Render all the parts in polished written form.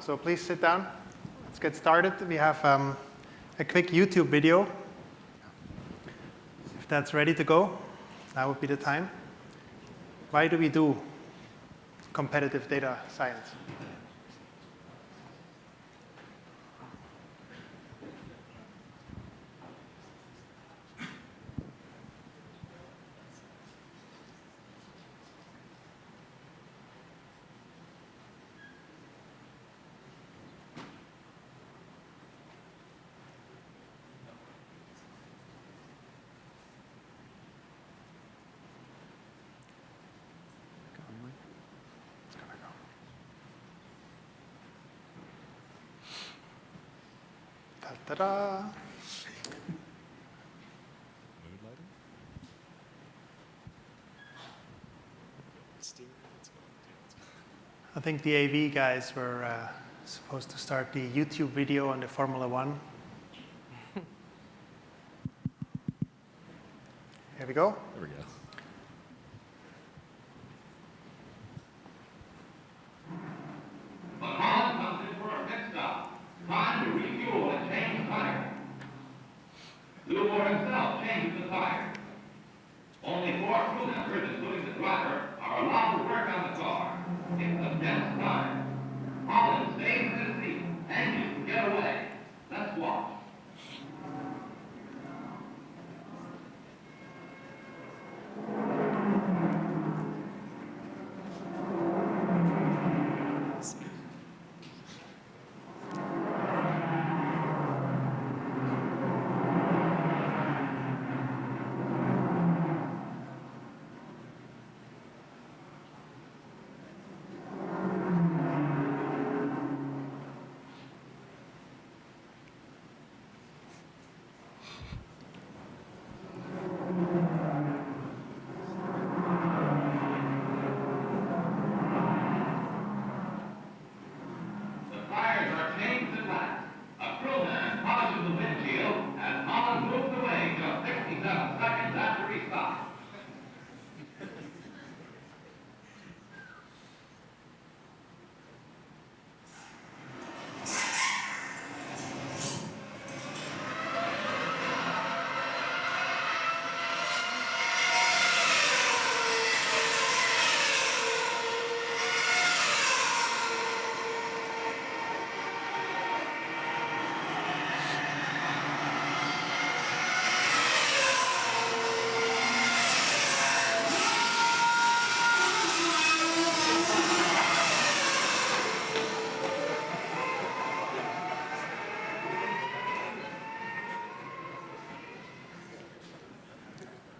so please sit down. Let's get started. We have a quick YouTube video. If that's ready to go, that would be the time. Why do we do competitive data science? Ta-da! I think the AV guys were supposed to start the YouTube video on the Formula One. Here we go. There we go. Time to refuel and change the tire. Lubor himself changes the tire. Only 4 crew members, including the driver, are allowed to work on the car. It's a tense time. Holland stays in his seat. Engines get away. Let's watch.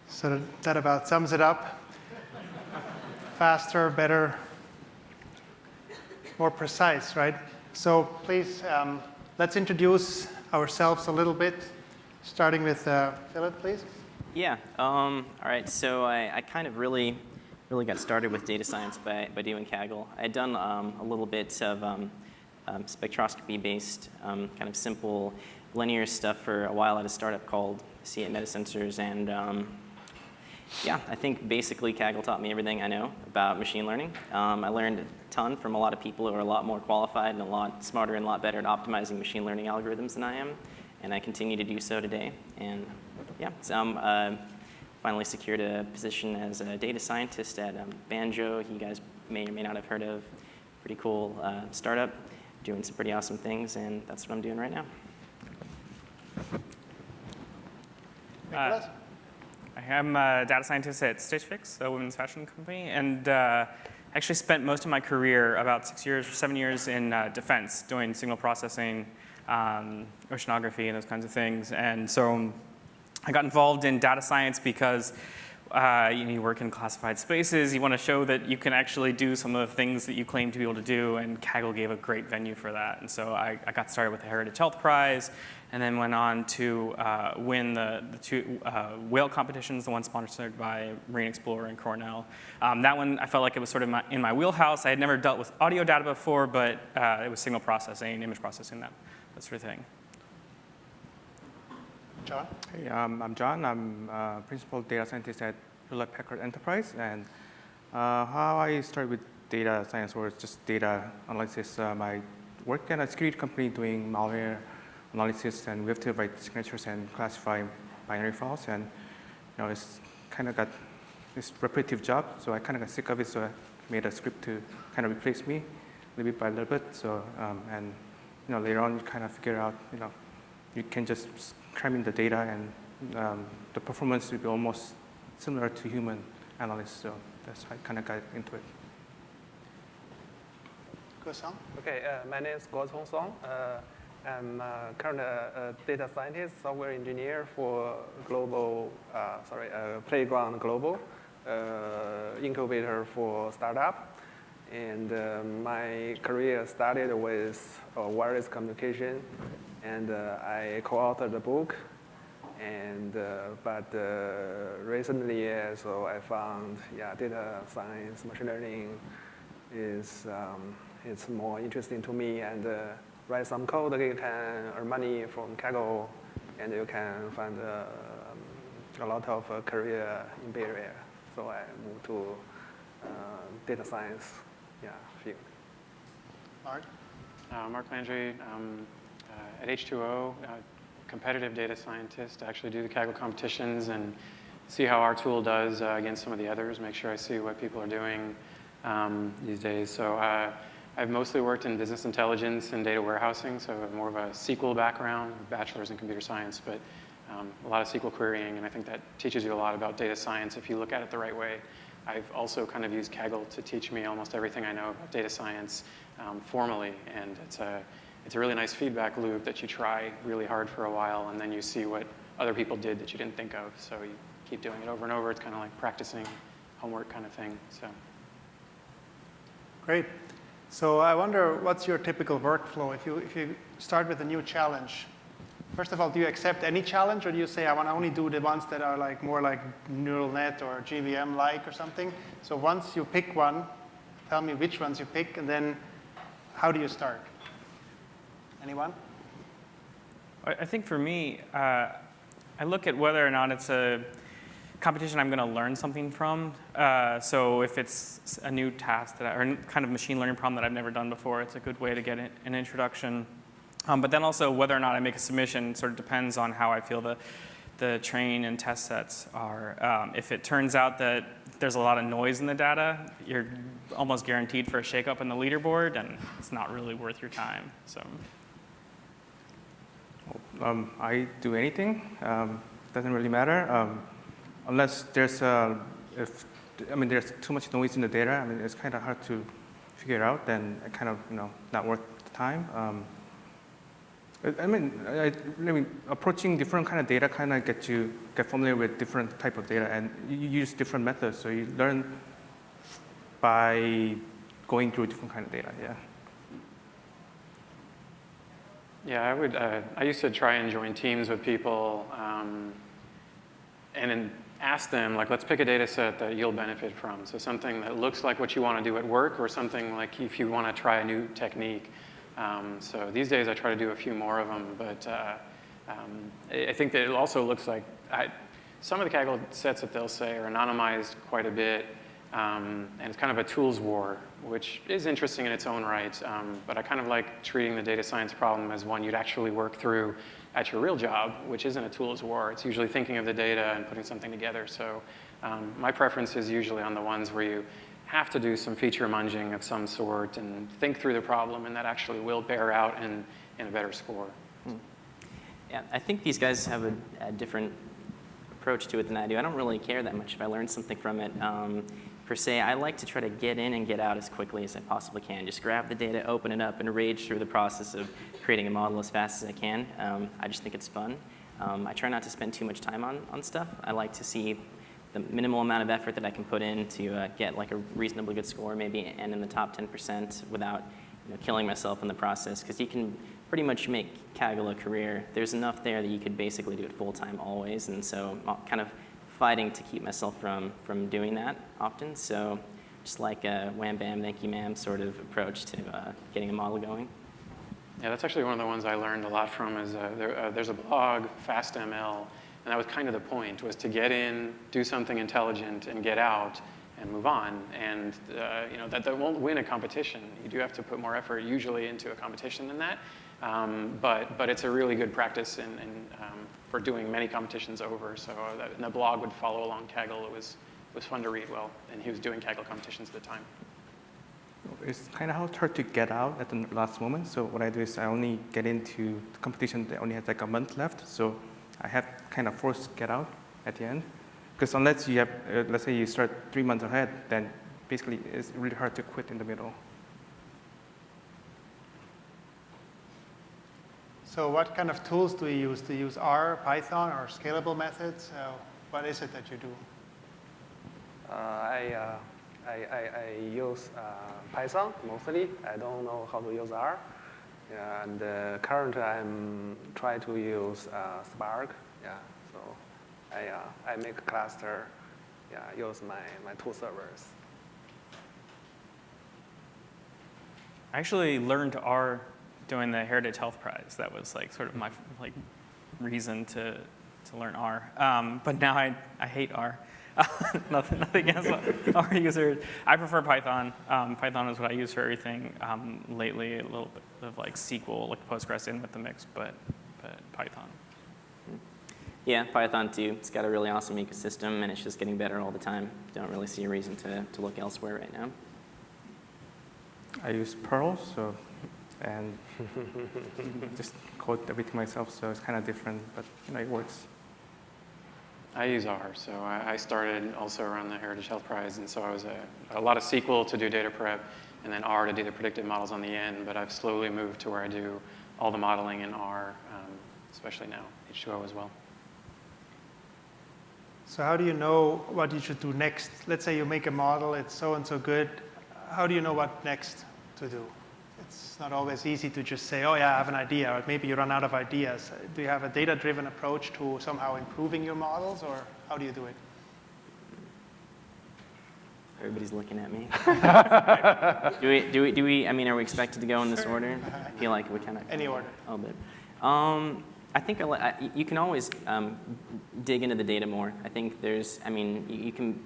So that about sums it up. Faster, better, more precise, right? So please, let's introduce ourselves a little bit, starting with Phillip, please. Yeah. All right. So I kind of really got started with data science by doing Kaggle. I had done a little bit of spectroscopy-based, kind of simple linear stuff for a while at a startup called C8 Metasensors, and yeah, I think basically Kaggle taught me everything I know about machine learning. I learned a ton from a lot of people who are a lot more qualified and a lot smarter and a lot better at optimizing machine learning algorithms than I am, and I continue to do so today. And yeah, so I'm finally secured a position as a data scientist at Banjo. You guys may or may not have heard of. Pretty cool startup, doing some pretty awesome things, and that's what I'm doing right now. I am a data scientist at Stitch Fix, a women's fashion company, and actually spent most of my career, about 6 years or 7 years, in defense, doing signal processing, oceanography, and those kinds of things. And so I got involved in data science because you work in classified spaces. You want to show that you can actually do some of the things that you claim to be able to do, and Kaggle gave a great venue for that. And so I got started with the Heritage Health Prize, and then went on to win the 2 whale competitions, the one sponsored by Marine Explorer and Cornell. That one, I felt like it was sort of in my wheelhouse. I had never dealt with audio data before, but it was signal processing, image processing, that sort of thing. John? Hey, I'm John. I'm principal data scientist at Phillip Packard Enterprise. And how I started with data science was just data analysis. My work at a security company doing malware analysis, and we have to write signatures and classify binary files. And it's kind of got this repetitive job, so I kind of got sick of it. So I made a script to kind of replace me, little bit by little bit. So and later on, you kind of figure out you can just cram in the data, and the performance will be almost similar to human analysts. So that's how I kind of got into it. Go-song? Okay, my name is Guo Song. I'm currently a data scientist, software engineer for Playground Global, incubator for startup. And my career started with wireless communication, and I co-authored the book. And but recently, so I found data science, machine learning is it's more interesting to me, and write some code that you can earn money from Kaggle, and you can find a lot of career in Bay Area. So I moved to data science field. Mark? Mark Landry, at H2O, competitive data scientist. I actually do the Kaggle competitions and see how our tool does against some of the others, make sure I see what people are doing these days. So I've mostly worked in business intelligence and data warehousing, so I have more of a SQL background, bachelor's in computer science, but a lot of SQL querying, and I think that teaches you a lot about data science if you look at it the right way. I've also kind of used Kaggle to teach me almost everything I know about data science formally, and it's a really nice feedback loop that you try really hard for a while, and then you see what other people did that you didn't think of, so you keep doing it over and over. It's kind of like practicing homework kind of thing. So. Great. So I wonder, what's your typical workflow if you start with a new challenge? First of all, do you accept any challenge, or do you say, I want to only do the ones that are more like neural net or GVM-like or something? So once you pick one, tell me which ones you pick, and then how do you start? Anyone? I think for me, I look at whether or not it's a competition I'm going to learn something from. So if it's a new task or kind of machine learning problem that I've never done before, it's a good way to get an introduction. But then also whether or not I make a submission sort of depends on how I feel the train and test sets are. If it turns out that there's a lot of noise in the data, you're almost guaranteed for a shakeup in the leaderboard, and it's not really worth your time. So. I do anything. Doesn't really matter. Unless there's there's too much noise in the data. It's kind of hard to figure out. Then it kind of not worth the time. Approaching different kind of data kind of get familiar with different type of data, and you use different methods. So you learn by going through different kind of data. Yeah. Yeah, I used to try and join teams with people and then ask them, let's pick a data set that you'll benefit from. So something that looks like what you want to do at work, or something like if you want to try a new technique. So these days I try to do a few more of them, but I think that it also looks like some of the Kaggle sets that they'll say are anonymized quite a bit, and it's kind of a tools war, which is interesting in its own right, but I kind of like treating the data science problem as one you'd actually work through at your real job, which isn't a tools war. It's usually thinking of the data and putting something together. So my preference is usually on the ones where you have to do some feature munging of some sort and think through the problem, and that actually will bear out in a better score. Yeah, I think these guys have a different approach to it than I do. I don't really care that much if I learn something from it. Per se, I like to try to get in and get out as quickly as I possibly can. Just grab the data, open it up, and rage through the process of creating a model as fast as I can. I just think it's fun. I try not to spend too much time on stuff. I like to see the minimal amount of effort that I can put in to get a reasonably good score, maybe end in the top 10% without killing myself in the process, because you can pretty much make Kaggle a career. There's enough there that you could basically do it full-time always, and so I'm kind of fighting to keep myself from doing that often. So just like a wham bam thank you ma'am sort of approach to getting a model going. Yeah, that's actually one of the ones I learned a lot from. Is there's a blog, FastML, and that was kind of the point, was to get in, do something intelligent, and get out, and move on. And that won't win a competition. You do have to put more effort usually into a competition than that. But it's a really good practice for doing many competitions over. So the blog would follow along Kaggle. It was fun to read well, and he was doing Kaggle competitions at the time. It's kind of hard to get out at the last moment. So what I do is I only get into the competition that only has like a month left. So I have kind of forced to get out at the end. Because unless you have, let's say you start 3 months ahead, then basically it's really hard to quit in the middle. So what kind of tools do you use? Do you use R, Python, or scalable methods? What is it that you do? I use Python mostly. I don't know how to use R. And currently I'm trying to use Spark. Yeah, so I make a cluster. Yeah, use my two servers. I actually learned R doing the Heritage Health Prize. That was like sort of my reason to learn R. But now I hate R. Nothing against R users. I prefer Python. Python is what I use for everything. Lately, a little bit of like SQL, like Postgres in with the mix, but Python. Yeah, Python too. It's got a really awesome ecosystem, and it's just getting better all the time. Don't really see a reason to look elsewhere right now. I use Perl, and just code everything myself, so it's kind of different, but it works. I use R, so I started also around the Heritage Health Prize, and so I was a lot of SQL to do data prep, and then R to do the predictive models on the end, but I've slowly moved to where I do all the modeling in R, especially now, H2O as well. So how do you know what you should do next? Let's say you make a model, it's so and so good. How do you know what next to do? It's not always easy to just say, oh yeah, I have an idea, or maybe you run out of ideas. Do you have a data-driven approach to somehow improving your models, or how do you do it? Everybody's looking at me. do we, I mean, are we expected to go in this order? I feel like we kind of. Any order. A little bit. I think you can always dig into the data more. I think there's, I mean, you can,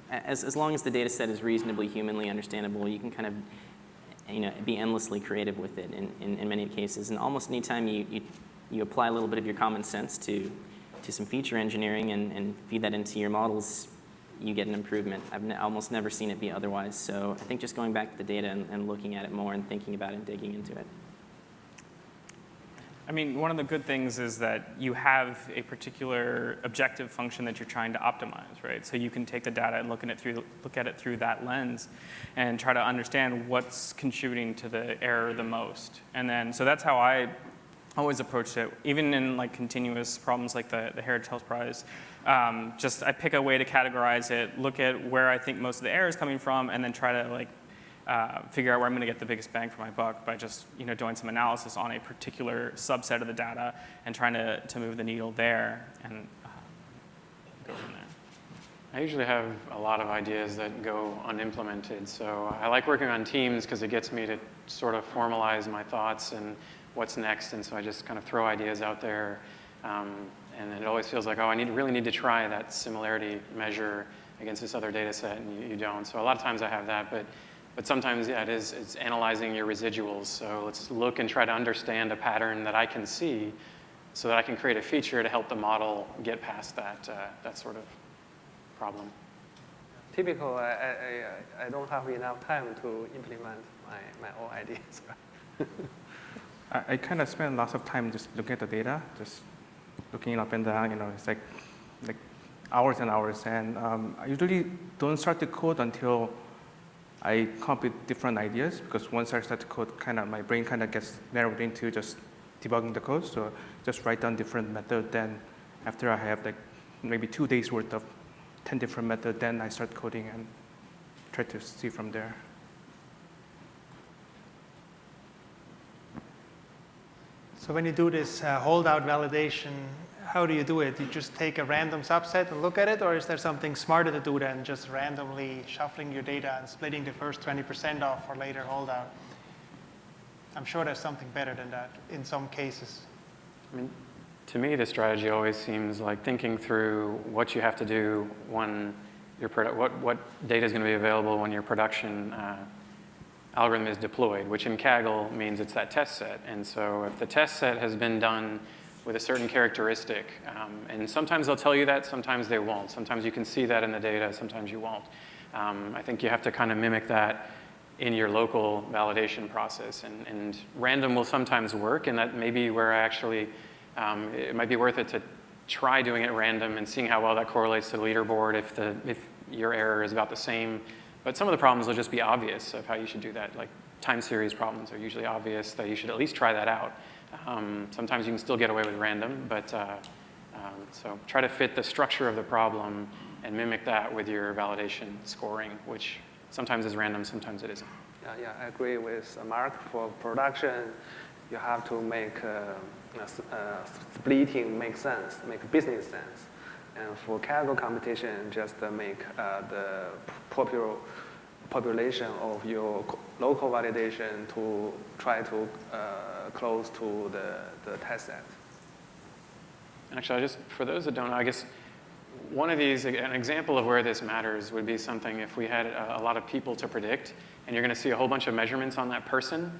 as long as the data set is reasonably humanly understandable, you can kind of be endlessly creative with it in many cases. And almost any time you apply a little bit of your common sense to some feature engineering and feed that into your models, you get an improvement. I've almost never seen it be otherwise. So I think just going back to the data and looking at it more and thinking about it and digging into it. I mean, one of the good things is that you have a particular objective function that you're trying to optimize, right? So you can take the data and look at it through that lens and try to understand what's contributing to the error the most. And then, so that's how I always approached it, even in like continuous problems like the Heritage Health Prize. Just I pick a way to categorize it, look at where I think most of the error is coming from, and then try to like figure out where I'm going to get the biggest bang for my buck by just doing some analysis on a particular subset of the data and trying to move the needle there and go from there. I usually have a lot of ideas that go unimplemented, so I like working on teams because it gets me to sort of formalize my thoughts and what's next, and so I just kind of throw ideas out there, and it always feels like, oh, I really need to try that similarity measure against this other data set, and you don't. So a lot of times I have that, but sometimes, yeah, it's analyzing your residuals. So let's look and try to understand a pattern that I can see so that I can create a feature to help the model get past that sort of problem. Typical, I don't have enough time to implement my own ideas. I kind of spend lots of time just looking at the data, just looking up and down. It's like hours and hours. And I usually don't start the code until I come up with different ideas, because once I start to code, my brain kind of gets narrowed into just debugging the code. So just write down different methods. Then after I have like maybe 2 days worth of 10 different methods, then I start coding and try to see from there. So when you do this holdout validation, how do you do it? You just take a random subset and look at it, or is there something smarter to do than just randomly shuffling your data and splitting the first 20% off for later holdout? I'm sure there's something better than that in some cases. I mean, to me, the strategy always seems like thinking through what you have to do when what data is going to be available when your production algorithm is deployed, which in Kaggle means it's that test set. And so if the test set has been done with a certain characteristic, and sometimes they'll tell you that, sometimes they won't. Sometimes you can see that in the data, sometimes you won't. I think you have to kind of mimic that in your local validation process. And random will sometimes work, and that may be where I actually, it might be worth it to try doing it random and seeing how well that correlates to the leaderboard if your error is about the same. But some of the problems will just be obvious of how you should do that. Like time series problems are usually obvious that you should at least try that out. Sometimes you can still get away with random, but so try to fit the structure of the problem and mimic that with your validation scoring, which sometimes is random, sometimes it isn't. Yeah, I agree with Mark. For production, you have to make splitting make sense, make business sense. And for Kaggle competition, just make the population of your local validation to try to close to the test set. Actually, for those that don't know, I guess one of these, an example of where this matters would be something if we had a lot of people to predict, and you're going to see a whole bunch of measurements on that person,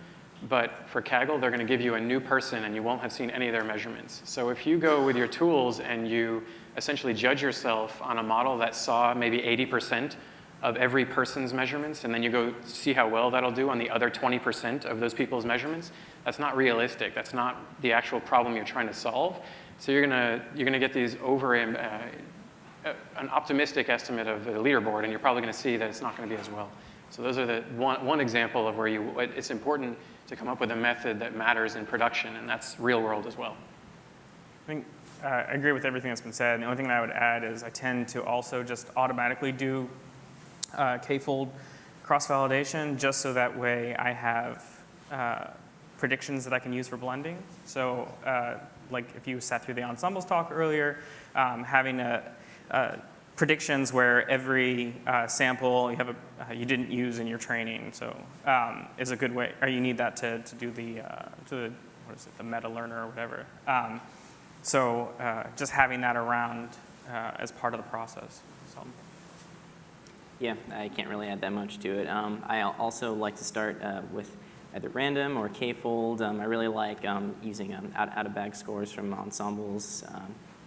but for Kaggle, they're going to give you a new person, and you won't have seen any of their measurements. So if you go with your tools and you essentially judge yourself on a model that saw maybe 80% of every person's measurements, and then you go see how well that'll do on the other 20% of those people's measurements, that's not realistic. That's not the actual problem you're trying to solve. So you're gonna get these an optimistic estimate of the leaderboard, and you're probably going to see that it's not going to be as well. So those are the one example of where it's important to come up with a method that matters in production, and that's real world as well. I think I agree with everything that's been said. The only thing that I would add is I tend to also just automatically do k-fold cross-validation, just so that way I have predictions that I can use for blending. So like if you sat through the ensembles talk earlier, having predictions where every sample you didn't use in your training, so is a good way. Or you need that to do the what is it, the meta learner or whatever. So just having that around as part of the process. So. Yeah, I can't really add that much to it. I also like to start with either random or k-fold. I really like using out-of-bag scores from ensembles.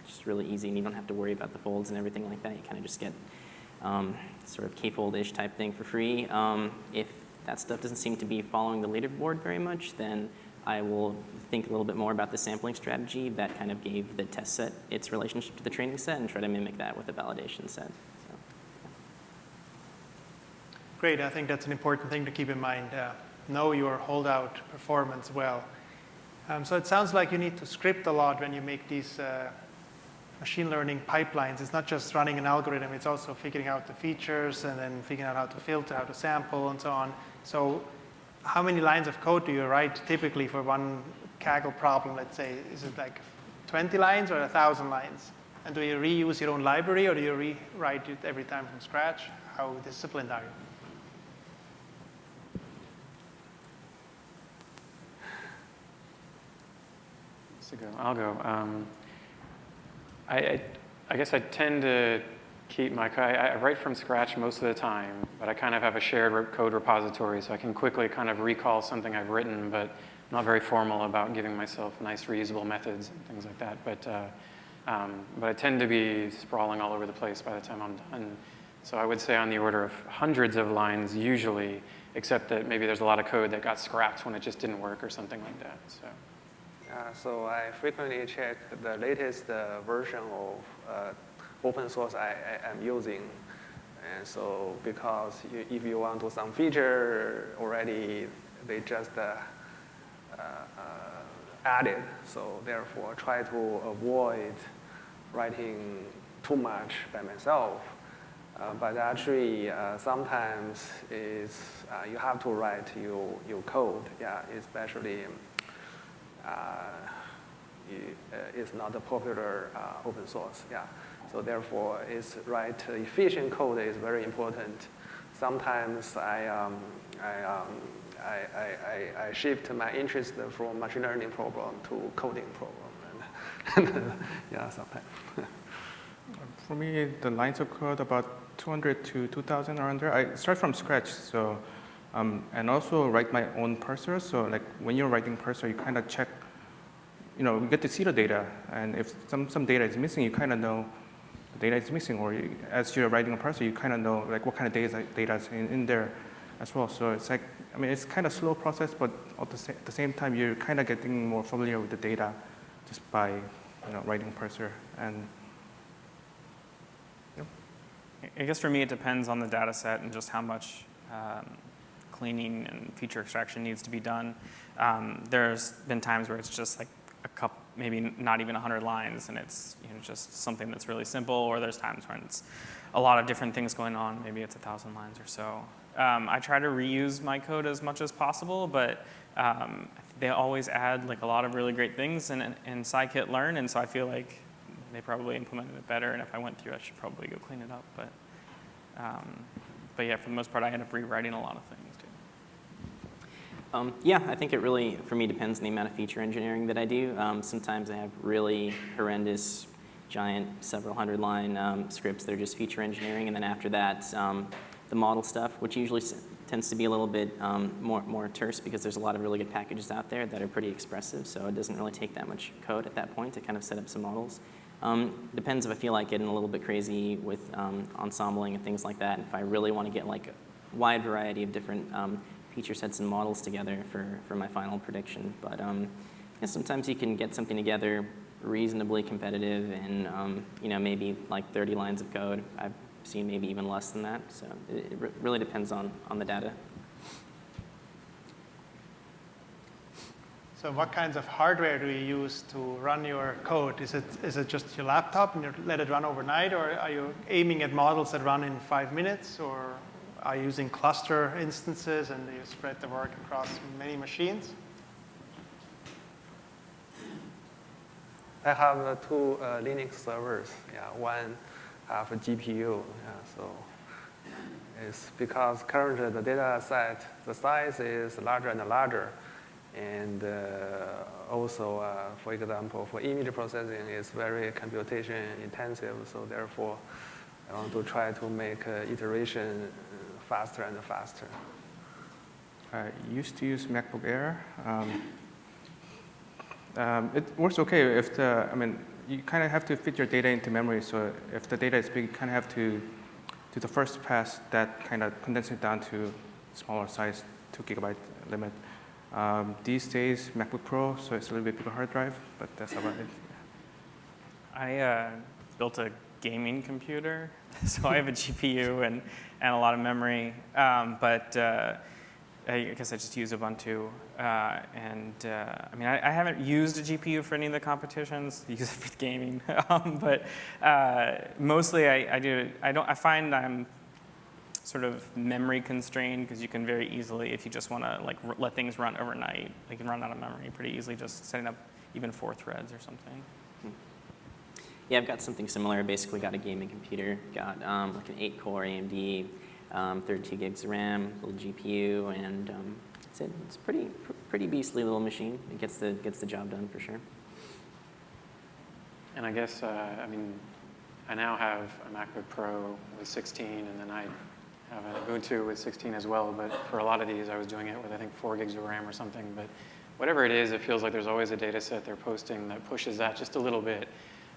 Just really easy, and you don't have to worry about the folds and everything like that. You kind of just get sort of k-fold-ish type thing for free. If that stuff doesn't seem to be following the leaderboard very much, then I will think a little bit more about the sampling strategy that kind of gave the test set its relationship to the training set and try to mimic that with the validation set. So, yeah. Great, I think that's an important thing to keep in mind. Know your holdout performance well. So it sounds like you need to script a lot when you make these machine learning pipelines. It's not just running an algorithm, it's also figuring out the features and then figuring out how to filter, how to sample, and so on. So how many lines of code do you write typically for one Kaggle problem, let's say? Is it like 20 lines or 1,000 lines? And do you reuse your own library, or do you rewrite it every time from scratch? How disciplined are you? I'll go. I guess I tend to keep I write from scratch most of the time, but I kind of have a shared code repository, so I can quickly kind of recall something I've written, but I'm not very formal about giving myself nice reusable methods and things like that. But I tend to be sprawling all over the place by the time I'm done. So I would say on the order of hundreds of lines usually, except that maybe there's a lot of code that got scrapped when it just didn't work or something like that. So I frequently check the latest version of open source I am using. And so because if you want to do some feature already, they just added. So therefore, try to avoid writing too much by myself. But actually, sometimes you have to write your code, especially it's not a popular open source, So therefore, efficient code is very important. Sometimes I shift my interest from machine learning problem to coding problem, and sometimes. For me, the lines of code about 200 to 2,000 are under. I start from scratch, so and also write my own parser. So like when you're writing parser, you kind of check, you get to see the data, and if some data is missing, you kind of know the data is missing, or as you're writing a parser, you kind of know like what kind of data is in there as well. So it's like, it's kind of slow process, but at the same time, you're kind of getting more familiar with the data just by writing parser. And I guess for me, it depends on the data set and just how much cleaning and feature extraction needs to be done. There's been times where it's just like a couple, maybe not even 100 lines, and it's just something that's really simple. Or there's times when it's a lot of different things going on. Maybe it's 1,000 lines or so. I try to reuse my code as much as possible, but they always add like a lot of really great things in scikit-learn, and so I feel like they probably implemented it better. And if I went through, I should probably go clean it up. But yeah, for the most part, I end up rewriting a lot of things too. Yeah, I think it really, for me, depends on the amount of feature engineering that I do. Sometimes I have really horrendous, giant, several hundred line scripts that are just feature engineering, and then after that, the model stuff, which usually tends to be a little bit more terse because there's a lot of really good packages out there that are pretty expressive, so it doesn't really take that much code at that point to kind of set up some models. Depends if I feel like getting a little bit crazy with ensembling and things like that, if I really want to get like a wide variety of different feature sets and models together for my final prediction. But yeah, sometimes you can get something together reasonably competitive and maybe like 30 lines of code. I've seen maybe even less than that, so it really depends on the data. So what kinds of hardware do you use to run your code? Is it just your laptop and you let it run overnight, or are you aiming at models that run in 5 minutes, or are you using cluster instances and you spread the work across many machines? I have two Linux servers. Yeah, one have a GPU. So it's because currently the data set, the size is larger and larger. And also, for example, for image processing, it's very computation intensive. So therefore, I want to try to make iteration faster and faster. I used to use MacBook Air. It works okay if you kind of have to fit your data into memory. So if the data is big, you kind of have to do the first pass that kind of condense it down to smaller size, 2 GB limit. These days, MacBook Pro, so it's a little bit bigger hard drive, but that's about it. I built a gaming computer, so I have a GPU and a lot of memory, but I guess I just use Ubuntu. I haven't used a GPU for any of the competitions. I use it for gaming, but mostly I find I'm sort of memory constrained because you can very easily, if you just want to like let things run overnight, they can run out of memory pretty easily just setting up even 4 threads or something. Yeah, I've got something similar. Basically got a gaming computer, got like an 8-core AMD, 32 gigs of RAM, little GPU, and that's it. It's pretty beastly little machine. It gets the job done for sure. And I guess, I now have a MacBook Pro with 16, and then I have an Ubuntu with 16 as well, but for a lot of these, I was doing it with, I think, 4 gigs of RAM or something. But whatever it is, it feels like there's always a data set they're posting that pushes that just a little bit,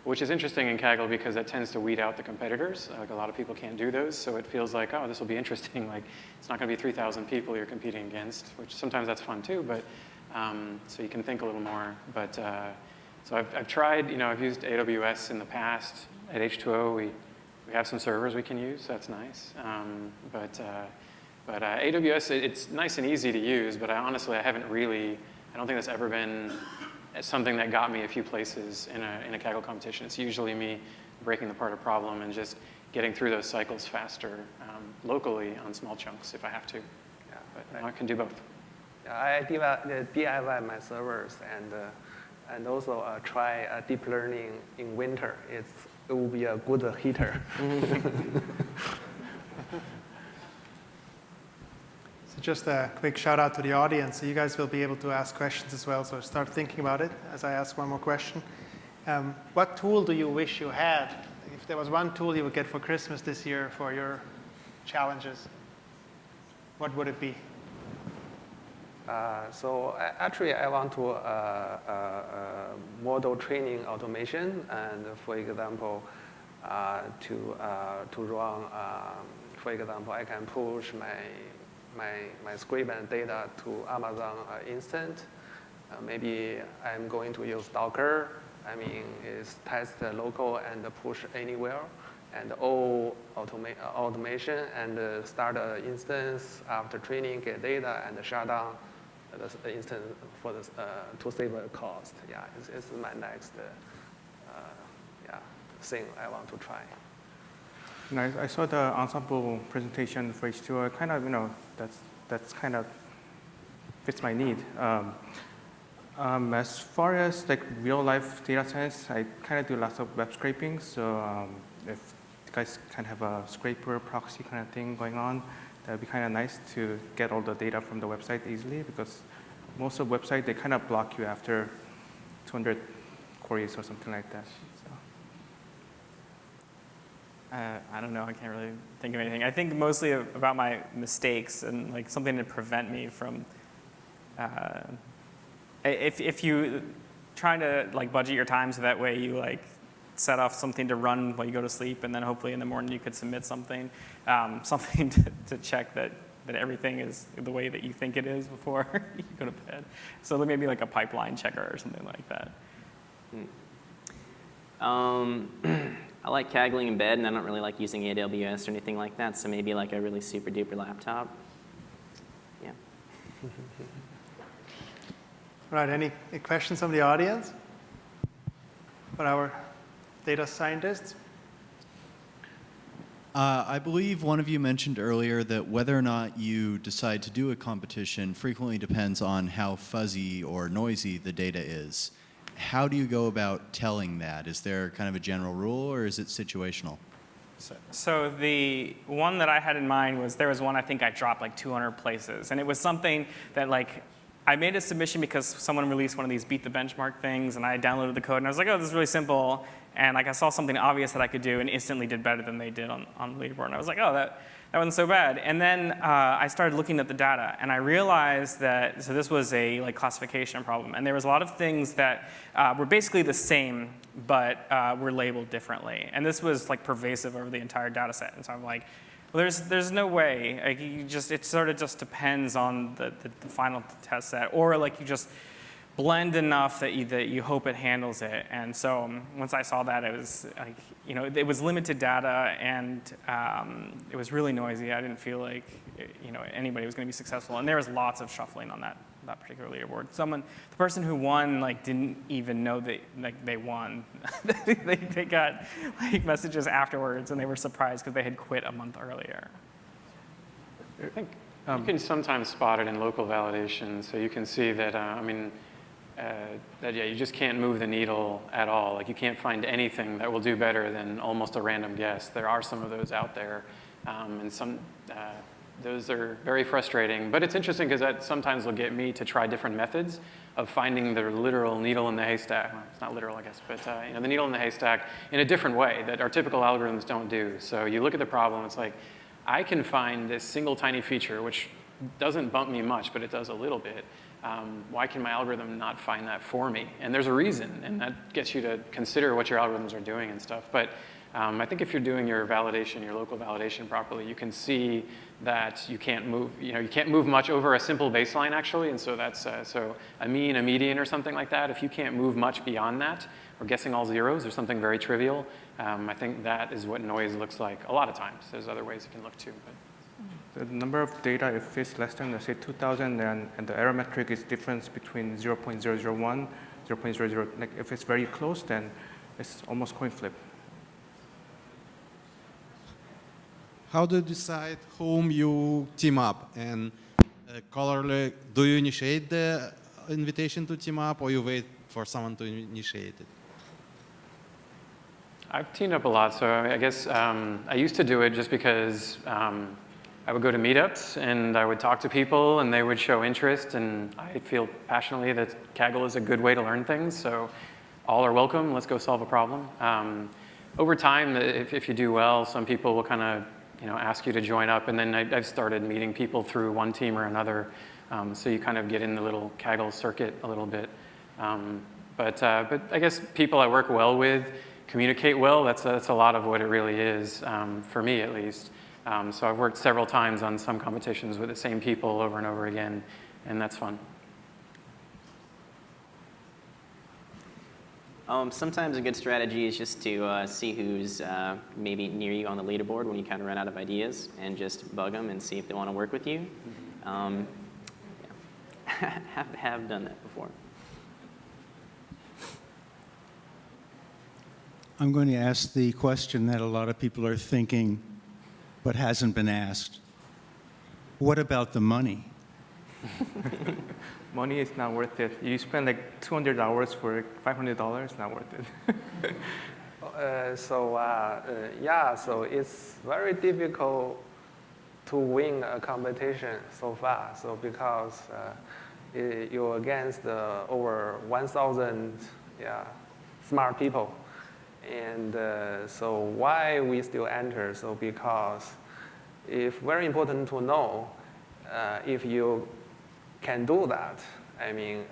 which is interesting in Kaggle because that tends to weed out the competitors. Like a lot of people can't do those, so it feels like, oh, this will be interesting. Like it's not going to be 3,000 people you're competing against, which sometimes that's fun too, but so you can think a little more. But so I've tried, I've used AWS in the past. At H2O, we have some servers we can use, so that's nice. But AWS, it's nice and easy to use, but I don't think that's ever been something that got me a few places in a Kaggle competition. It's usually me breaking apart a problem and just getting through those cycles faster locally on small chunks if I have to. Yeah, but I can do both. I DIY my servers and also try deep learning in winter. It will be a good heater. So just a quick shout out to the audience. So you guys will be able to ask questions as well. So start thinking about it as I ask one more question. What tool do you wish you had if there was one tool you would get for Christmas this year for your challenges, what would it be? So actually, I want to model training automation, and for example, to run, for example, I can push my script and data to Amazon Instant. Maybe I'm going to use Docker. I mean, it's test local and push anywhere, and all automation, and start an instance after training, get data, and shut down the instance for the, to save a cost. Yeah, it's my next thing I want to try. And I saw the ensemble presentation for H2O. Kind of, that's kind of fits my need. As far as like real life data science, I kind of do lots of web scraping. So if you guys kind of have a scraper proxy kind of thing going on, that would be kind of nice to get all the data from the website easily, because most of the websites, they kind of block you after 200 queries or something like that. So. I don't know. I can't really think of anything. I think mostly about my mistakes and like something to prevent me from. If you trying to like budget your time so that way you like set off something to run while you go to sleep, and then hopefully in the morning you could submit something, something to check that everything is the way that you think it is before you go to bed. So maybe like a pipeline checker or something like that. I like Kaggling in bed, and I don't really like using AWS or anything like that, so maybe like a really super duper laptop. Yeah. All right, any questions from the audience for our data scientists? I believe one of you mentioned earlier that whether or not you decide to do a competition frequently depends on how fuzzy or noisy the data is. How do you go about telling that? Is there kind of a general rule, or is it situational? So the one that I had in mind was, there was one I think I dropped like 200 places, and it was something that like I made a submission because someone released one of these beat the benchmark things, and I downloaded the code, and I was like, oh, this is really simple. And like I saw something obvious that I could do and instantly did better than they did on the leaderboard. And I was like, oh, that wasn't so bad. And then I started looking at the data, and I realized that, so this was a like classification problem. And there was a lot of things that were basically the same, but were labeled differently. And this was like pervasive over the entire data set. And so I'm like, well, there's no way. Like it sort of just depends on the final test set, or like you just blend enough that you hope it handles it. And so once I saw that, it was like, it was limited data, and it was really noisy. I didn't feel like anybody was going to be successful. And there was lots of shuffling on that particular leaderboard. The person who won like didn't even know that like they won. they got like messages afterwards, and they were surprised because they had quit a month earlier. I think you can sometimes spot it in local validation, so you can see that you just can't move the needle at all. Like you can't find anything that will do better than almost a random guess. There are some of those out there, and those are very frustrating. But it's interesting because that sometimes will get me to try different methods of finding the literal needle in the haystack. Well, it's not literal, I guess, but the needle in the haystack in a different way that our typical algorithms don't do. So you look at the problem, it's like, I can find this single tiny feature which doesn't bump me much, but it does a little bit. Why can my algorithm not find that for me? And there's a reason, and that gets you to consider what your algorithms are doing and stuff. But I think if you're doing your validation, your local validation properly, you can see that you can't move. You can't move much over a simple baseline actually, and so that's so a mean, a median, or something like that. If you can't move much beyond that, or guessing all zeros, or something very trivial, I think that is what noise looks like a lot of times. There's other ways you can look too. But. The number of data, if it's less than, let's say, 2,000, and the error metric is difference between 0.001, 0.00, like if it's very close, then it's almost coin flip. How do you decide whom you team up? And colorly, do you initiate the invitation to team up, or you wait for someone to initiate it? I've teamed up a lot, so I guess I used to do it just because I would go to meetups, and I would talk to people, and they would show interest, and I feel passionately that Kaggle is a good way to learn things, so all are welcome. Let's go solve a problem. over time, if you do well, some people will kind of ask you to join up, and then I've started meeting people through one team or another, so you kind of get in the little Kaggle circuit a little bit. But I guess people I work well with communicate well. That's a lot of what it really is, for me at least. So I've worked several times on some competitions with the same people over and over again, and that's fun. Sometimes a good strategy is just to see who's maybe near you on the leaderboard when you kind of run out of ideas, and just bug them and see if they want to work with you. Yeah. have done that before. I'm going to ask the question that a lot of people are thinking but hasn't been asked. What about the money? Money is not worth it. You spend like 200 hours for $500, not worth it. So it's very difficult to win a competition so far. So because you're against over 1,000 smart people. And so why we still enter? So because it's very important to know if you can do that, I mean,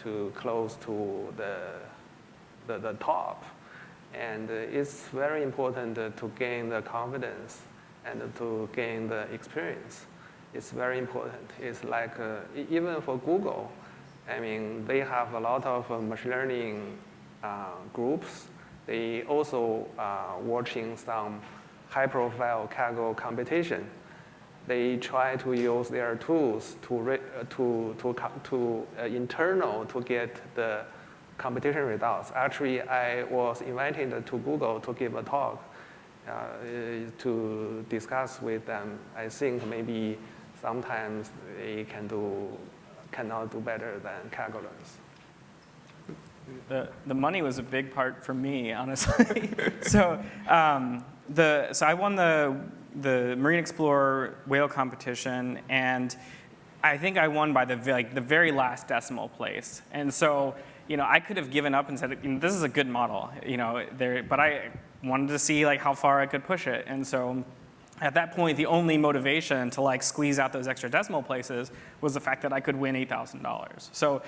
to close to the top. And it's very important to gain the confidence and to gain the experience. It's very important. It's like, even for Google, I mean, they have a lot of machine learning groups. They also watching some high-profile Kaggle competition. They try to use their tools to internal to get the competition results. Actually, I was invited to Google to give a talk to discuss with them. I think maybe sometimes they cannot do better than Kagglers. The money was a big part for me, honestly. So I won the Marine Explorer whale competition, and I think I won by the very last decimal place. And so, I could have given up and said, this is a good model, but I wanted to see how far I could push it. And so at that point, the only motivation to squeeze out those extra decimal places was the fact that I could win $8,000. So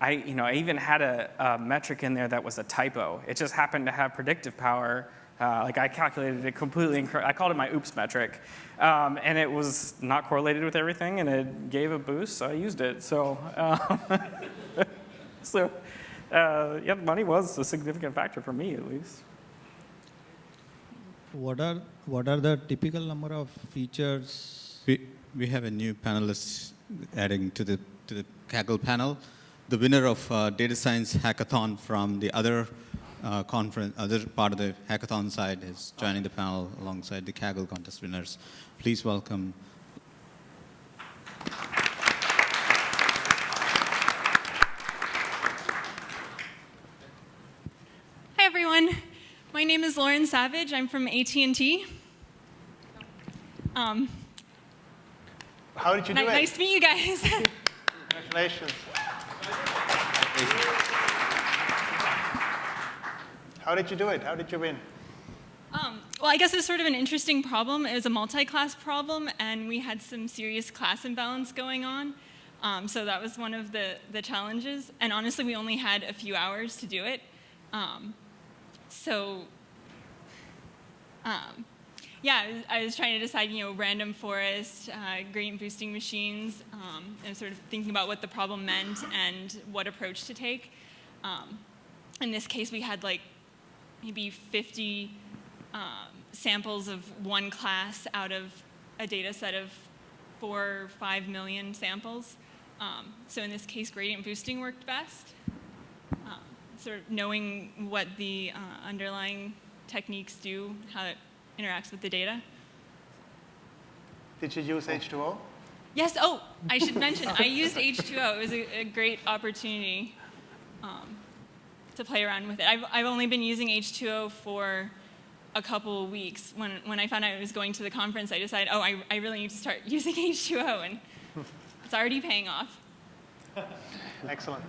I even had a metric in there that was a typo. It just happened to have predictive power. I calculated it completely incorrect. I called it my oops metric. And it was not correlated with everything, and it gave a boost, so I used it. So, money was a significant factor for me, at least. What are the typical number of features? We have a new panelist adding to the Kaggle panel. The winner of data science hackathon from the other other part of the hackathon side is joining the panel alongside the Kaggle contest winners. Please welcome. Hi everyone, my name is Lauren Savage. I'm from AT&T. How did you do it? Nice to meet you guys. Congratulations. How did you do it? How did you win? Well, I guess it's sort of an interesting problem. It was a multi-class problem, and we had some serious class imbalance going on. So that was one of the challenges. And honestly, we only had a few hours to do it. I was trying to decide, random forest, gradient boosting machines, and sort of thinking about what the problem meant and what approach to take. In this case, we had maybe 50 samples of one class out of a data set of 4 or 5 million samples. So in this case, gradient boosting worked best. Sort of knowing what the underlying techniques do, how it interacts with the data. Did you use H2O? Yes, oh, I should mention, I used H2O. It was a great opportunity to play around with it. I've only been using H2O for a couple of weeks. When I found out I was going to the conference, I decided, I really need to start using H2O, and it's already paying off. Excellent.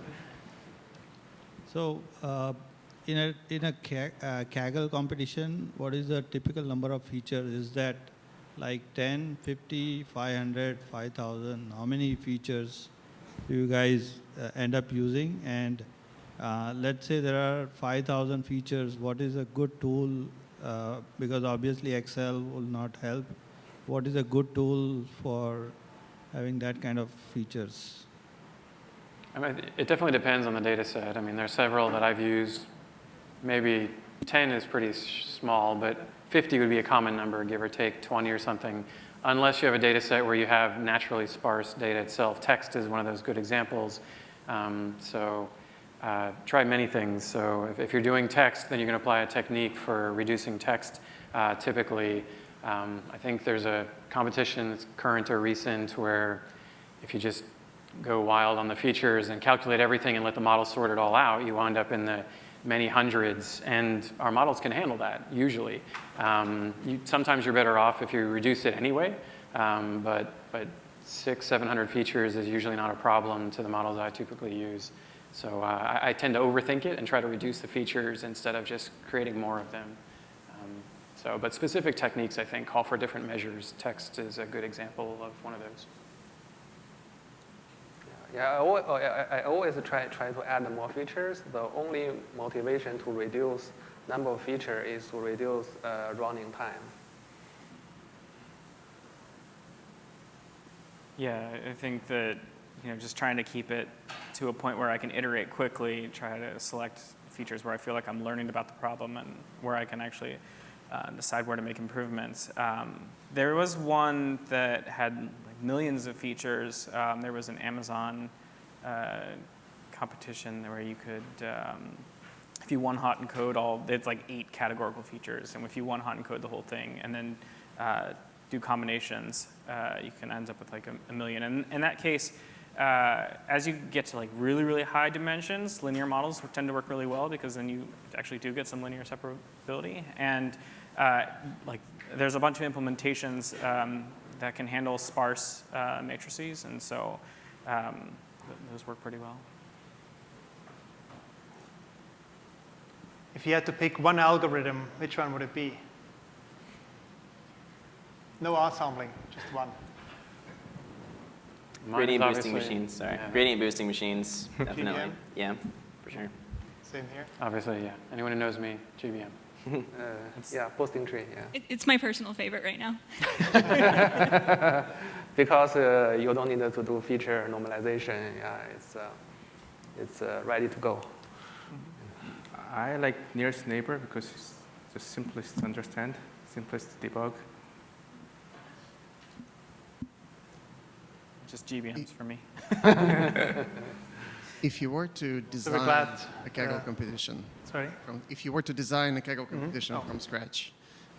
So in a Kaggle competition, what is the typical number of features? Is that like 10, 50, 500, 5,000? How many features do you guys end up using? And let's say there are 5,000 features. What is a good tool? Because obviously Excel will not help. What is a good tool for having that kind of features? I mean, it definitely depends on the data set. I mean, there's several that I've used. Maybe 10 is pretty small, but 50 would be a common number, give or take 20 or something, unless you have a data set where you have naturally sparse data itself. Text is one of those good examples. Try many things. So if you're doing text, then you can apply a technique for reducing text. Typically, I think there's a competition that's current or recent where if you just go wild on the features and calculate everything and let the model sort it all out, you wind up in the many hundreds, and our models can handle that, usually. Sometimes you're better off if you reduce it anyway, but 600, 700 features is usually not a problem to the models I typically use. So I tend to overthink it and try to reduce the features instead of just creating more of them. But specific techniques, I think, call for different measures. Text is a good example of one of those. Yeah, I always try to add more features. The only motivation to reduce number of features is to reduce running time. Yeah, I think that just trying to keep it to a point where I can iterate quickly, try to select features where I feel like I'm learning about the problem and where I can actually decide where to make improvements. There was one that had like millions of features. There was an Amazon competition where you could, if you one-hot encode it's like 8 categorical features, and if you one-hot encode the whole thing and then do combinations, you can end up with like a million. And in that case, as you get to like really, really high dimensions, linear models tend to work really well because then you actually do get some linear separability. And like there's a bunch of implementations that can handle sparse matrices, and so those work pretty well. If you had to pick one algorithm, which one would it be? No assembling, just one. Gradient boosting machines, sorry. Yeah. Gradient boosting machines, definitely. GBM? Yeah, for sure. Same here. Obviously, yeah. Anyone who knows me, GBM. Yeah, boosting tree, yeah. It's my personal favorite right now. Because you don't need to do feature normalization. Yeah, it's ready to go. I like nearest neighbor because it's the simplest to understand, simplest to debug. Just GBMs for me. If you were to design a Kaggle competition, if you were to design a Kaggle competition from scratch,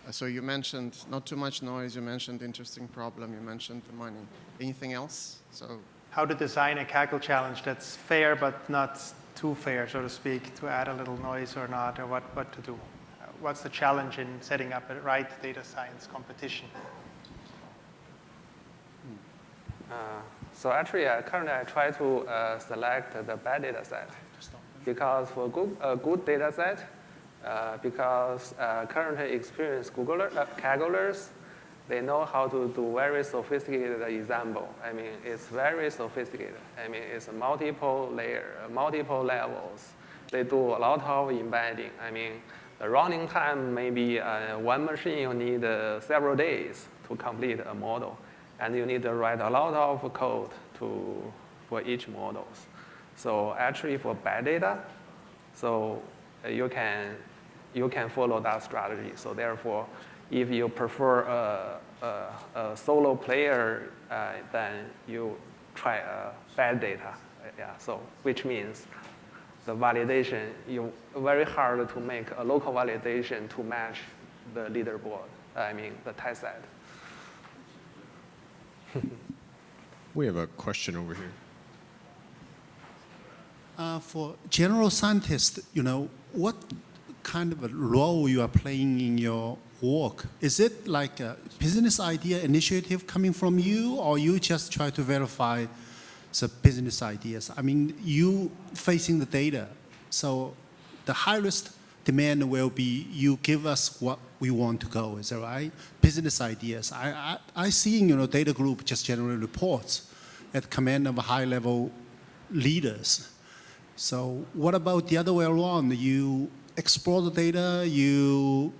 so you mentioned not too much noise, you mentioned interesting problem, you mentioned the money. Anything else? So how to design a Kaggle challenge that's fair but not too fair, so to speak, to add a little noise or not, or what to do. What's the challenge in setting up a right data science competition? So actually, currently I try to select the bad data set. Because for a good data set, because currently experienced Kagglers, they know how to do very sophisticated example. I mean, it's very sophisticated. I mean, it's multiple layer, multiple levels. They do a lot of embedding. I mean, the running time maybe one machine you need several days to complete a model. And you need to write a lot of code for each models. So actually for bad data, so you can follow that strategy. So therefore, if you prefer a solo player, then you try bad data. Yeah. So which means the validation, very hard to make a local validation to match the leaderboard. I mean the test set. We have a question over here. For general scientists, what kind of a role you are playing in your work? Is it like a business idea initiative coming from you, or you just try to verify the business ideas? I mean, you facing the data. So the highest demand will be you give us what we want to go. Is that right? Business ideas. I see in data group just generate reports at command of high-level leaders. So what about the other way around? You explore the data, you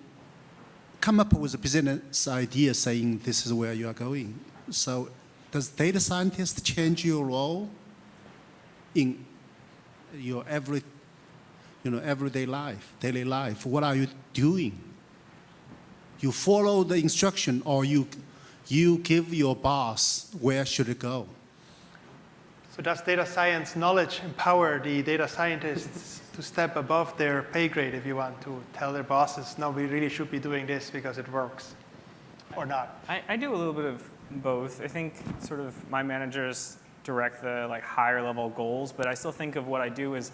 come up with a business idea saying this is where you are going. So does data scientist change your role in your everyday life, daily life? What are you doing? You follow the instruction, or you give your boss where should it go? So does data science knowledge empower the data scientists to step above their pay grade, if you want, to tell their bosses, no, we really should be doing this because it works, or not? I do a little bit of both. I think sort of my managers direct the higher level goals, but I still think of what I do as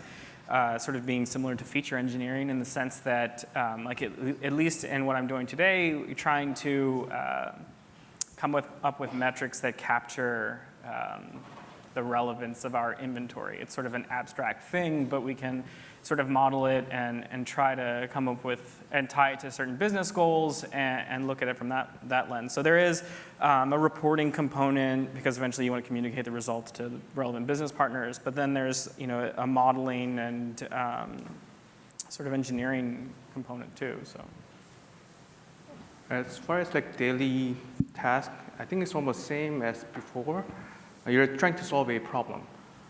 sort of being similar to feature engineering in the sense that, at least in what I'm doing today, we're trying to come up with metrics that capture the relevance of our inventory. It's sort of an abstract thing, but we can sort of model it and try to come up with and tie it to certain business goals and look at it from that lens. So there is a reporting component because eventually you want to communicate the results to the relevant business partners, but then there's a modeling and sort of engineering component too. So as far as daily task, I think it's almost same as before. You're trying to solve a problem.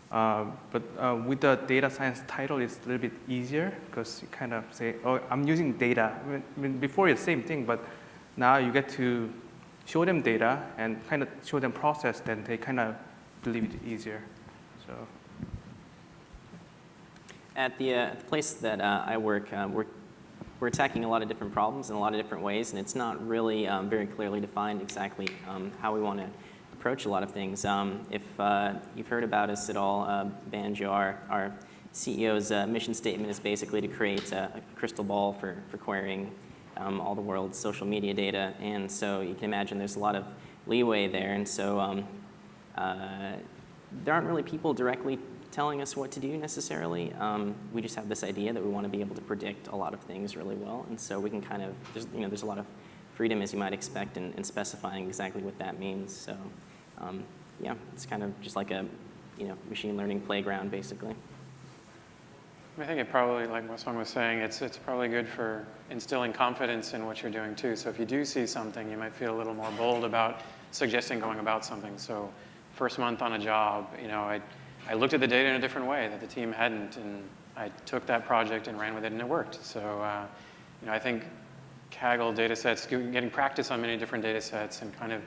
But with the data science title, it's a little bit easier because you kind of say, oh, I'm using data. I mean, before it's the same thing, but now you get to show them data and kind of show them process, then they kind of believe it easier. So at the place that I work, we're attacking a lot of different problems in a lot of different ways, and it's not really very clearly defined exactly how we want to approach a lot of things. If you've heard about us at all, Banjo, our CEO's mission statement is basically to create a crystal ball for querying all the world's social media data. And so you can imagine there's a lot of leeway there. And so there aren't really people directly telling us what to do necessarily. We just have this idea that we want to be able to predict a lot of things really well. And so we can kind of, there's a lot of freedom, as you might expect, in specifying exactly what that means. So yeah, it's kind of just like a machine learning playground, basically. I think it probably, like Wasong was saying, it's probably good for instilling confidence in what you're doing too. So if you do see something, you might feel a little more bold about suggesting going about something. So first month on a job, I looked at the data in a different way that the team hadn't, and I took that project and ran with it, and it worked. So I think Kaggle data sets, getting practice on many different data sets and kind of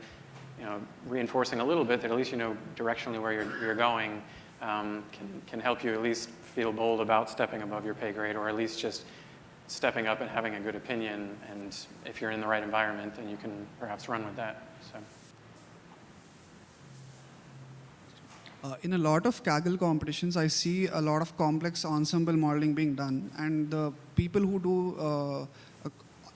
reinforcing a little bit that at least you know directionally where you're going can help you at least feel bold about stepping above your pay grade, or at least just stepping up and having a good opinion. And if you're in the right environment, then you can perhaps run with that. So. In a lot of Kaggle competitions, I see a lot of complex ensemble modeling being done, and the people who do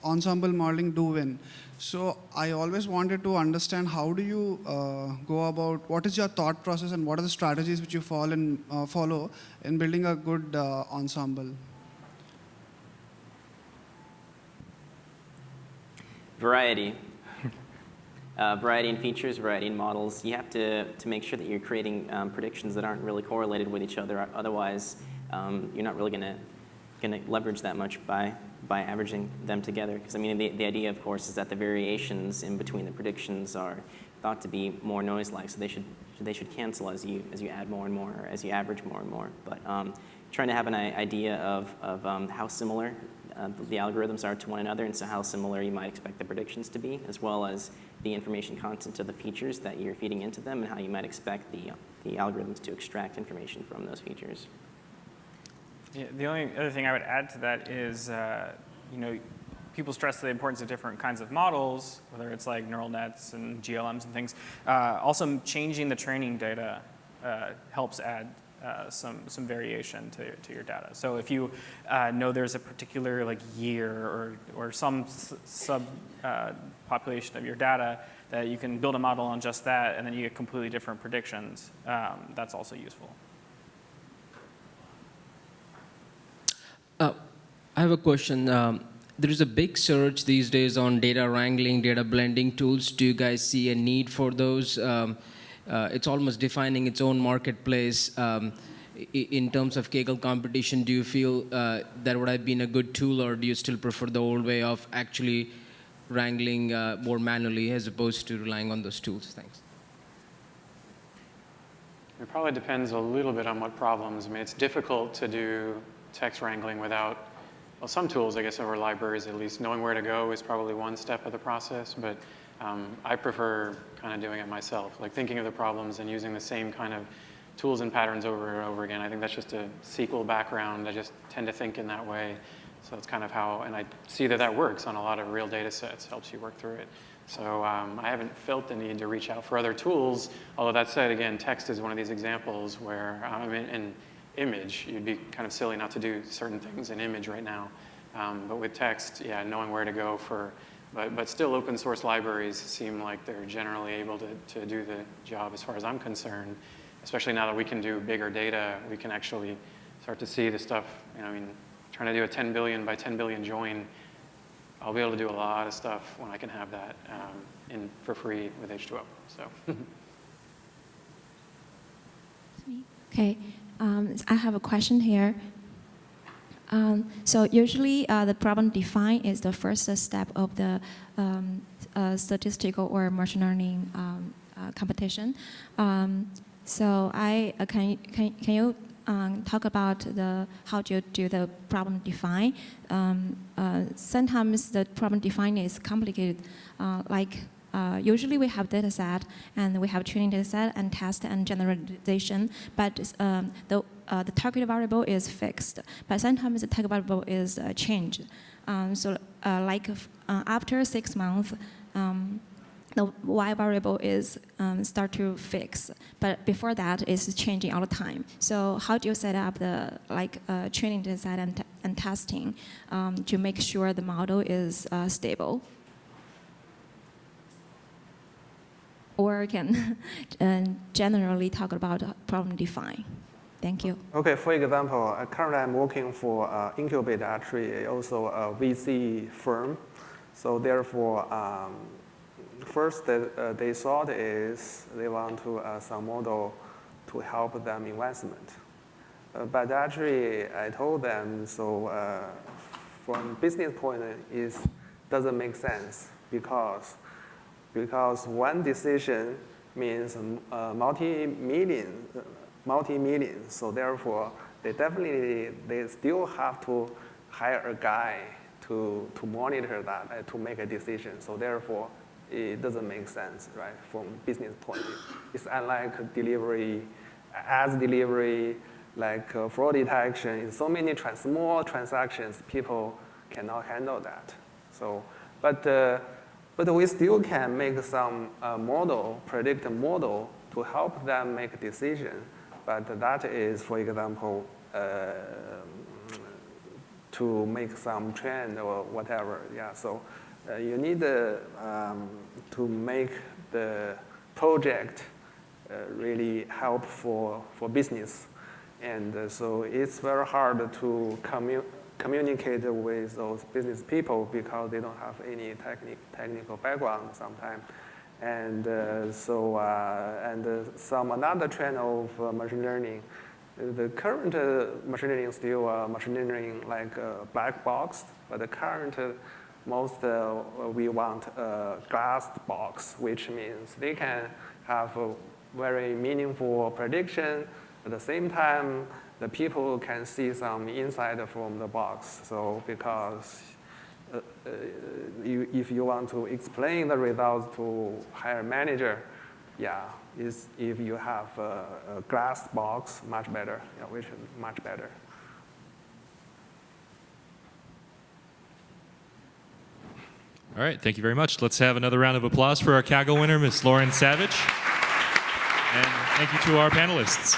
ensemble modeling do win. So I always wanted to understand, how do you go about, what is your thought process and what are the strategies which you follow in building a good ensemble? Variety. Variety in features, variety in models. You have to make sure that you're creating predictions that aren't really correlated with each other. Otherwise, you're not really going to leverage that much by averaging them together. Because I mean, the idea, of course, is that the variations in between the predictions are thought to be more noise-like, so they should cancel as you add more and more, or as you average more and more. But trying to have an idea of how similar the algorithms are to one another, and so how similar you might expect the predictions to be, as well as the information content of the features that you're feeding into them, and how you might expect the algorithms to extract information from those features. Yeah, the only other thing I would add to that is, people stress the importance of different kinds of models, whether it's like neural nets and GLMs and things. Also, changing the training data helps add some variation to your data. So if you know there's a particular year or some sub population of your data that you can build a model on just that, and then you get completely different predictions, that's also useful. I have a question. There is a big surge these days on data wrangling, data blending tools. Do you guys see a need for those? It's almost defining its own marketplace. In terms of Kaggle competition, do you feel that would have been a good tool, or do you still prefer the old way of actually wrangling more manually as opposed to relying on those tools? Thanks. It probably depends a little bit on what problems. I mean, it's difficult to do text wrangling without, well, some tools, I guess, over libraries, at least knowing where to go is probably one step of the process, but I prefer kind of doing it myself, like thinking of the problems and using the same kind of tools and patterns over and over again. I think that's just a SQL background. I just tend to think in that way. So that's kind of how, and I see that that works on a lot of real data sets, helps you work through it. So I haven't felt the need to reach out for other tools, although that said, again, text is one of these examples where, I mean, in image, you'd be kind of silly not to do certain things in image right now. But with text, yeah, knowing where to go for, but still open source libraries seem like they're generally able to do the job as far as I'm concerned, especially now that we can do bigger data, we can actually start to see the stuff, you know, I mean, trying to do a 10 billion by 10 billion join, I'll be able to do a lot of stuff when I can have that for free with H2O. So. Okay, I have a question here. So usually the problem define is the first step of the statistical or machine learning competition. So can you talk about how do you do the problem define? Sometimes the problem define is complicated. Usually we have data set and we have training data set and test and generalization, but the target variable is fixed. But sometimes the target variable is changed. After 6 months, the y variable is start to fix, but before that it's changing all the time. So how do you set up the training data set and testing to make sure the model is stable? Or can generally talk about problem define. Thank you. Okay, for example, currently I'm working for Incubate, actually also a VC firm. So therefore, first they thought is they want to some model to help them investment. But actually I told them, so from business point it doesn't make sense because one decision means multi-million. So therefore, they still have to hire a guy to monitor that, to make a decision. So therefore, it doesn't make sense, right, from business point of view. It's unlike delivery, as delivery, like fraud detection. So many small transactions, people cannot handle that. So, but we still can make some model, predict model to help them make a decision. But that is, for example, to make some trend or whatever. Yeah. So you need to make the project really help for business, and so it's very hard to communicate with those business people because they don't have any technical background sometimes. And some another trend of machine learning, the current machine learning is still machine learning like black box, but the current most we want a glass box, which means they can have a very meaningful prediction. At the same time, the people can see some insight from the box. So because if you want to explain the results to hire manager, yeah, if you have a glass box, much better, which is much better. All right, thank you very much. Let's have another round of applause for our Kaggle winner, Ms. Lauren Savage. And thank you to our panelists.